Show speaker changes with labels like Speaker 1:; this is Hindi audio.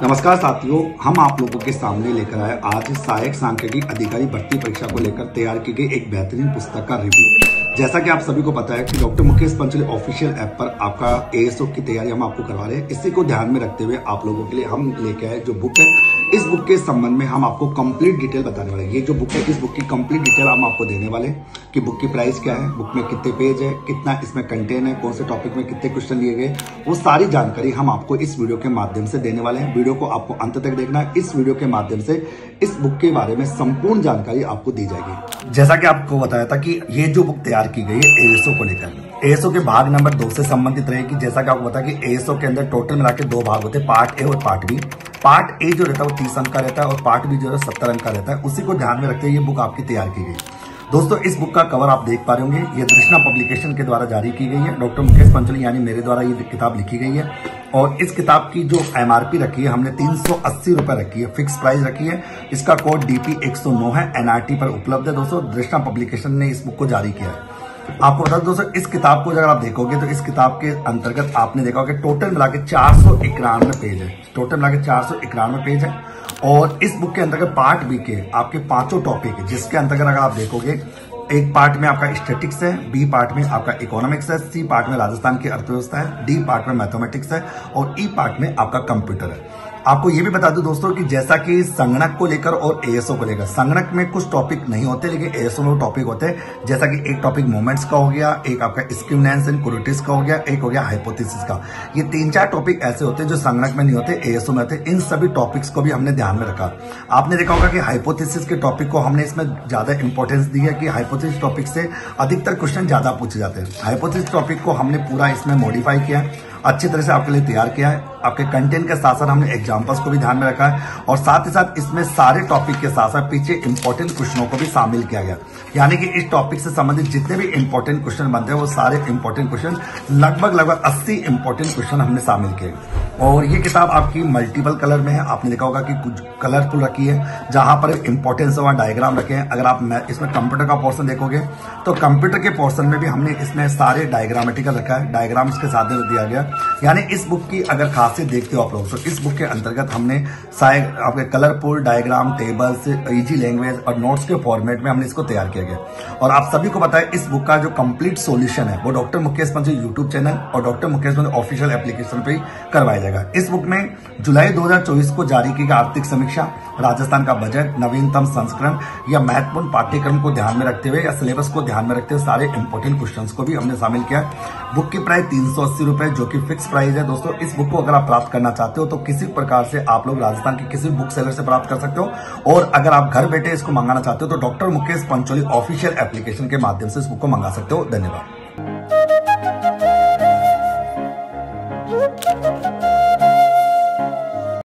Speaker 1: नमस्कार साथियों, हम आप लोगों के सामने लेकर आए आज सहायक सांख्यिकी अधिकारी भर्ती परीक्षा को लेकर तैयार की गई एक बेहतरीन पुस्तक का रिव्यू। जैसा कि आप सभी को पता है कि doctor Mukesh Pancholi official app पर आपका एएसओ की तैयारी हम आपको करवा रहे हैं। इसी को ध्यान में रखते हुए आप लोगों के लिए हम लेके आए जो बुक है, इस बुक के संबंध में हम आपको कंप्लीट डिटेल बताने वाले हैं। ये जो बुक है, इस बुक की कंप्लीट डिटेल हम आपको देने वाले हैं कि बुक की प्राइस क्या है, बुक में कितने पेज है, कितना इसमें कंटेंट है, कौन से टॉपिक में कितने क्वेश्चन लिए गए, वो सारी जानकारी हम आपको इस वीडियो के माध्यम से देने वाले हैं। वीडियो को आपको अंत तक देखना है। इस वीडियो के माध्यम से इस बुक के बारे में संपूर्ण जानकारी आपको दी जाएगी। जैसा कि आपको बताया था कि ये जो बुक तैयार की गई है एएसओ को लेकर, एएसओ के भाग नंबर 2 से संबंधित रहेगी। जैसा कि आपको पता है कि एएसओ के अंदर टोटल मिला के 2 भाग होते हैं, पार्ट ए और पार्ट बी। पार्ट ए जो रहता है वो 30 अंक का रहता है और पार्ट बी जो है 70 अंक का रहता है। उसी को ध्यान में रखते हुए ये बुक आपकी तैयार की गई। दोस्तों, इस बुक का कवर आप देख पा रहे होंगे, ये दृष्णा पब्लिकेशन के द्वारा जारी की गई है। डॉक्टर मुकेश पंचोली यानी मेरे द्वारा ये किताब लिखी गई है और इस किताब की जो एमआरपी रखी है हमने 380 रुपए रखी है, फिक्स प्राइस रखी है। इसका कोड DP 109 है, NRT पर उपलब्ध है। दोस्तों, दृष्णा पब्लिकेशन ने इस बुक को जारी किया है। आपको बता दो दोस्तों, इस किताब को अगर आप देखोगे तो इस किताब के अंतर्गत आपने देखा होगा टोटल मिला के 491 पेज है। टोटल मिला के 491 पेज है और इस बुक के अंतर्गत पार्ट बी के आपके 5 टॉपिक है, जिसके अंतर्गत अगर आप देखोगे एक पार्ट में आपका स्टैटिक्स है, बी पार्ट में आपका इकोनॉमिक्स है, सी पार्ट में राजस्थान की अर्थव्यवस्था है, डी पार्ट में मैथमेटिक्स है और ई पार्ट में आपका कंप्यूटर है। आपको ये भी बता दूं दोस्तों कि जैसा कि संगणक को लेकर और एएसओ को लेकर, संगणक में कुछ टॉपिक नहीं होते लेकिन एएसओ में टॉपिक होते हैं। जैसा कि एक टॉपिक मोमेंट्स का हो गया, एक आपका स्क्रीनेंस एंड क्वालिटीज का हो गया, एक हो गया हाइपोथेसिस का। ये 3-4 टॉपिक ऐसे होते हैं जो संगणक में नहीं होते, एएसओ में होते। इन सभी टॉपिक्स को भी हमने ध्यान में रखा। आपने देखा होगा कि हाइपोथेसिस के टॉपिक को हमने इसमें ज्यादा इंपॉर्टेंस दी है कि हाइपोथेसिस टॉपिक से अधिकतर क्वेश्चन ज्यादा पूछे जाते हैं। हाइपोथेसिस टॉपिक को हमने पूरा इसमें मॉडिफाई किया है, अच्छी तरह से आपके लिए तैयार किया है। आपके कंटेंट के साथ साथ हमने एग्जांपल्स को भी ध्यान में रखा है और साथ ही साथ इसमें सारे टॉपिक के साथ साथ पीछे इंपॉर्टेंट क्वेश्चनों को भी शामिल किया गया। यानी कि इस टॉपिक से संबंधित जितने भी इंपॉर्टेंट क्वेश्चन बनते हैं वो सारे इंपॉर्टेंट क्वेश्चन लगभग 80 इंपॉर्टेंट क्वेश्चन हमने शामिल किए। और ये किताब आपकी मल्टीपल कलर में है। आपने देखा होगा कि कुछ कलरफुल रखी है, जहां पर इंपॉर्टेंस वहां डायग्राम रखे हैं। अगर आप इसमें कंप्यूटर का पोर्शन देखोगे तो कंप्यूटर के पोर्शन में भी हमने इसमें सारे डायग्रामेटिकल रखा है, डायग्राम इसके साथ दिया गया। यानी इस बुक की अगर खासियत देखते हो आप लोग तो इस बुक के अंतर्गत हमने शायद आपके colourful diagram, tables, easy language और नोट्स के फॉर्मेट में हमने इसको तैयार किया गया। और आप सभी को पता है इस बुक का जो कंप्लीट सॉल्यूशन है वो doctor Mukesh Pancholi YouTube channel और doctor Mukesh Pancholi official application पे करवाया जाएगा। इस बुक में जुलाई 2024 को जारी की गई आर्थिक समीक्षा, राजस्थान का बजट, नवीनतम संस्करण या महत्वपूर्ण पाठ्यक्रम को ध्यान में रखते हुए या सिलेबस को ध्यान में रखते हुए सारे इंपॉर्टेंट क्वेश्चंस को भी हमने शामिल किया। बुक की प्राइस 380 रुपए जो कि फिक्स प्राइस है। दोस्तों, इस बुक को अगर आप प्राप्त करना चाहते हो तो किसी प्रकार से आप लोग राजस्थान के किसी बुक सेलर से प्राप्त कर सकते हो और अगर आप घर बैठे इसको मंगाना चाहते हो तो doctor Mukesh Pancholi official application के माध्यम से इस बुक को मंगा सकते हो। धन्यवाद।